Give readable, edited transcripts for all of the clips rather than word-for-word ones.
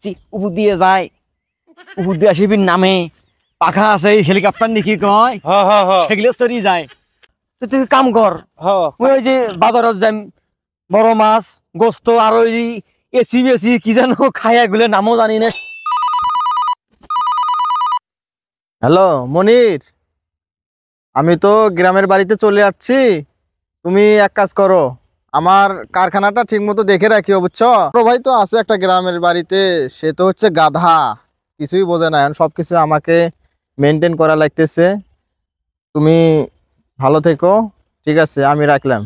আসছি, উপর দিয়ে যায়, উপর দিয়ে শিবির নামে পাখা আছে, হেলিকপ্টার নাকি কয় সেগুলো চড়ি যায়। তো তুই কাম কর, ওই যে বাজারত যাই, বড় মাছ গোস্ত আর ওই এসি বেসি কি যেন খায়, এগুলো নামও জানি না। হ্যালো মনির, আমি তো গ্রামের বাড়িতে চলে আসছি। তুমি এক কাজ করো, আমার কারখানাটা ঠিক মতো দেখে রাখিও, বুঝছো? বড় ভাই তো আছে একটা গ্রামের বাড়িতে, সে তো হচ্ছে গাধা, কিছুই বোঝে না, এখন সবকিছু আমাকে মেনটেন করা লাগতেছে। তুমি ভালো থেকো, ঠিক আছে, আমি রাখলাম।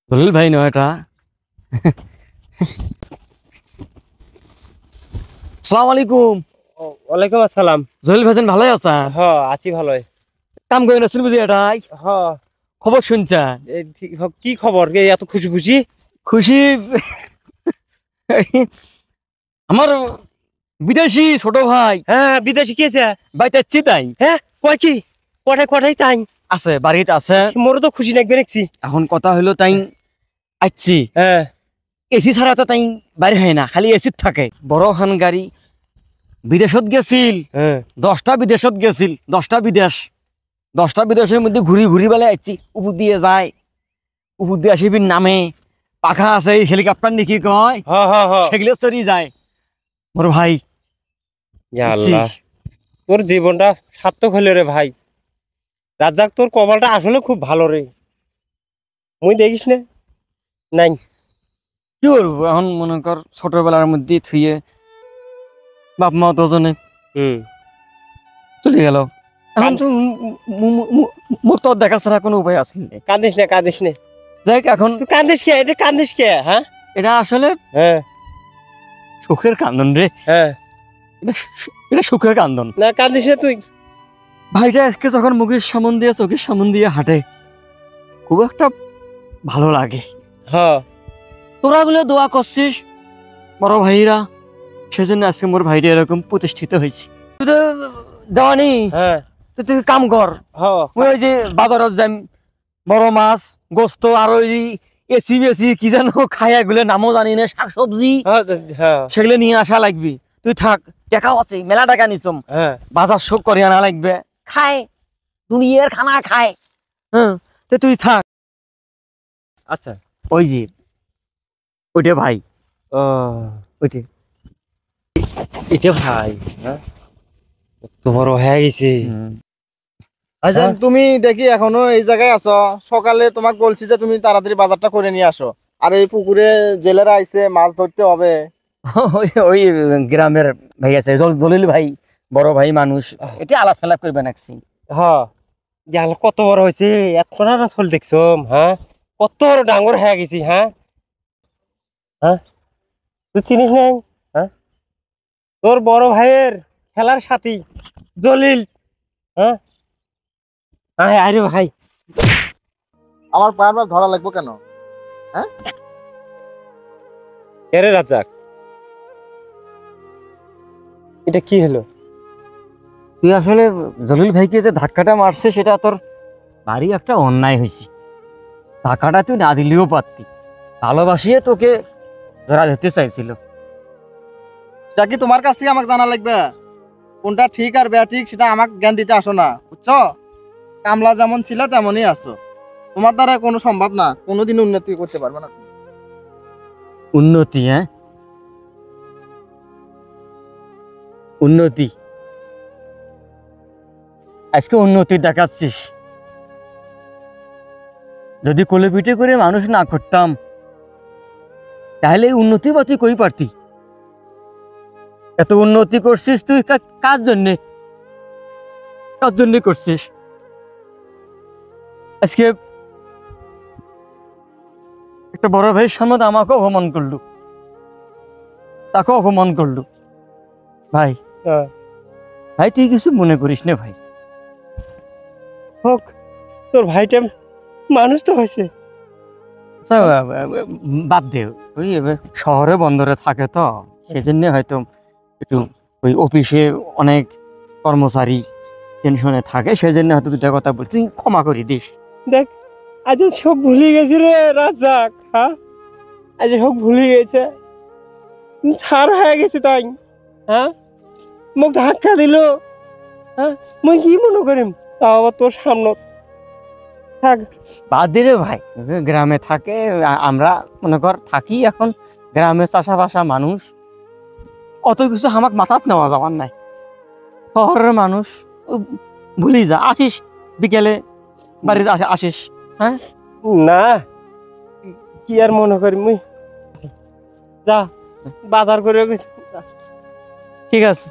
জলিল ভাই নয় এটা? আসসালামু আলাইকুম। ওয়ালাইকুম আসসালাম। জলিল ভাইজান ভালোই আছেন? আছি ভালোই। কাম করে আসছেন বুঝি এটাই? খবর শুনছেন? কি খবর, এত খুশি খুশি? খুশি আমার বিদেশি ছোট ভাই। হ্যাঁ, বিদেশি কি আছে? বাইতে চিতাই। হ্যাঁ, কয় কি? কোথায় তাই আছে, বাড়িতে আছে। মোরও তো খুশি লাগবে দেখছি। এখন কথা হলো তাই আসছি, হ্যাঁ, এসি ছাড়া তো তাই বাইরে হয় না, খালি এসির থাকে। বড় খান গাড়ি বিদেশত গেছিল, 10টা বিদেশত গেছিল, 10টা বিদেশ, 10টা বিদেশের মধ্যে ঘুরি ঘুরি বেলা আসছি, উপর দিয়ে যায়, উপর দিয়ে শিবির নামে পাখা আছে, হেলিকপ্টার নাকি কয় সেগুলো চড়ি যায়। মোর ভাই আল্লাহ, তোর জীবনটা সার্থক হলো রে ভাই। রাজ্জাক, তোর কপালটা আসলে খুব ভালো রে। মুই দেখিস না নাই কি করবো এখন, মনে কর ছোটবেলার মধ্যে থুয়ে বাপ মা দুজনে চলে গেল, এখন তো মুখ তো দেখা ছাড়া কোনো উপায় আসলে নেই। কাঁদিস না। দেখ এখন তুই কান্দিস কে? এটা কান্দিস কে? হ্যাঁ, এটা আসলে হ্যাঁ, সুখের কান্দন রে, হ্যাঁ। এটা সুখের কান্দন। না, কান্দিস না তুই। ভাইটা আজকে যখন মুখের সামন দিয়ে চোখের সামন দিয়ে হাঁটে, খুব একটা ভালো লাগে। তোরা গুলো দোয়া করছিস বড় ভাইরা, সেজন্য আজকে মোর ভাইটা এরকম প্রতিষ্ঠিত হয়েছে। দেওয়ানি, তুই কাম কর, ওই যে বাজারত যাই, বড় মাছ গোস্ত আর ওই এসি বেসি কি যেন খায়, এগুলো নামও জানি না, শাকসবজি সেগুলো নিয়ে আসা লাগবি। তুই থাক, টাকাও আছে, মেলা টাকা নিছম, বাজার শোক করে আনা লাগবে, খায় দুনিয়ার খানা খায়। হ্যাঁ, তুই থাক। আচ্ছা, ওই যে ওইটা ভাই, ওইটা এটা ভাই, তো বড় হয়ে গেছে। আচ্ছা, তুমি দেখি এখনো এই জায়গায় আছো। সকালে তোমাকে বলছি যে তুমি তাড়াতাড়ি বাজারটা করে নিয়ে আসো, আর এই পুকুরে জেলেরা আইছে, মাছ ধরতে হবে। ওই গ্রামের ভাই আছে জলিল ভাই, বড় ভাই মানুষ, এটা আলাপ ফেলাপ করবে নাকছি। জাল কত বড় হয়েছে, এত না চল দেখছো? হ্যাঁ, কত বড় ডাঙর হয়ে গেছি। হ্যাঁ, তুই চিনিস না? তোর বড় ভাইয়ের খেলার সাথী জলিল। আরে ভাই, আমার বারবার ধরা লাগবে কেন? হ্যাঁ, এরে রাজ্জাক, এটা কি হলো? তুই আসলে জলিল ভাইকে যে ধাক্কাটা মারছে, সেটা তোর ভারী একটা অন্যায় হয়েছে। টাকাটা তুই না দিলেও পারতি, ভালোবাসিয়ে তোকে যারা ধরতে চাইছিল। সেটা কি তোমার কাছ থেকে আমাকে জানা লাগবে? কোনটা ঠিক আর বেঠিক সেটা আমাকে জ্ঞান দিতে আসো না, বুঝছো? কামলা যেমন ছিল তেমনই আছো, তোমার দ্বারা কোনো সম্ভব না, কোনোদিন উন্নতি করতে পারবে না। উন্নতি? হ্যাঁ, উন্নতি? আজকে উন্নতি দেখাচ্ছিস? যদি কোলে পিঠে করে মানুষ না করতাম, তাহলে উন্নতি বা তুই কই পারতি? এত উন্নতি করছিস তুই কার জন্যে, কার জন্য করছিস? আজকে একটা বড় ভাইয়ের সামনে আমাকে অপমান করলু, তাকে অপমান করলু। ভাই, ভাই তুই কিছু মনে করিস না ভাই। হোক, তোর ভাইটা মানুষ তো হয়েছে। বাদ দে, ওই শহরে বন্দরে থাকে তো, সেজন্য হয়তো একটু ওই অফিসে অনেক কর্মচারী টেনশনে থাকে, সেজন্য হয়তো দুটা কথা বলছি, তুই ক্ষমা করে দিস। দেখ, আজ সব ভুলে গেছি রে রাজ্জাক। হ্যাঁ, আজ সব ভুলে গেছে, ছাড় হয়ে গেছে তাই। হ্যাঁ, মোক ধাক্কা দিল। হ্যাঁ, মুই কি মনে করিম, তাও আবার তোর সামনে থাক। বাদ দিলে ভাই, গ্রামে থাকে, আমরা মনে কর থাকি এখন গ্রামে, চাষাবাসা মানুষ, অত কিছু আমাক মাথাত নেওয়া যাওয়ার নাই। শহরের মানুষ ভুলি যা, আসিস বিকেলে বাড়িতে আসিস। হ্যাঁ, না কি আর মনে করি, মুই যা বাজার করে গেছি। ঠিক আছে।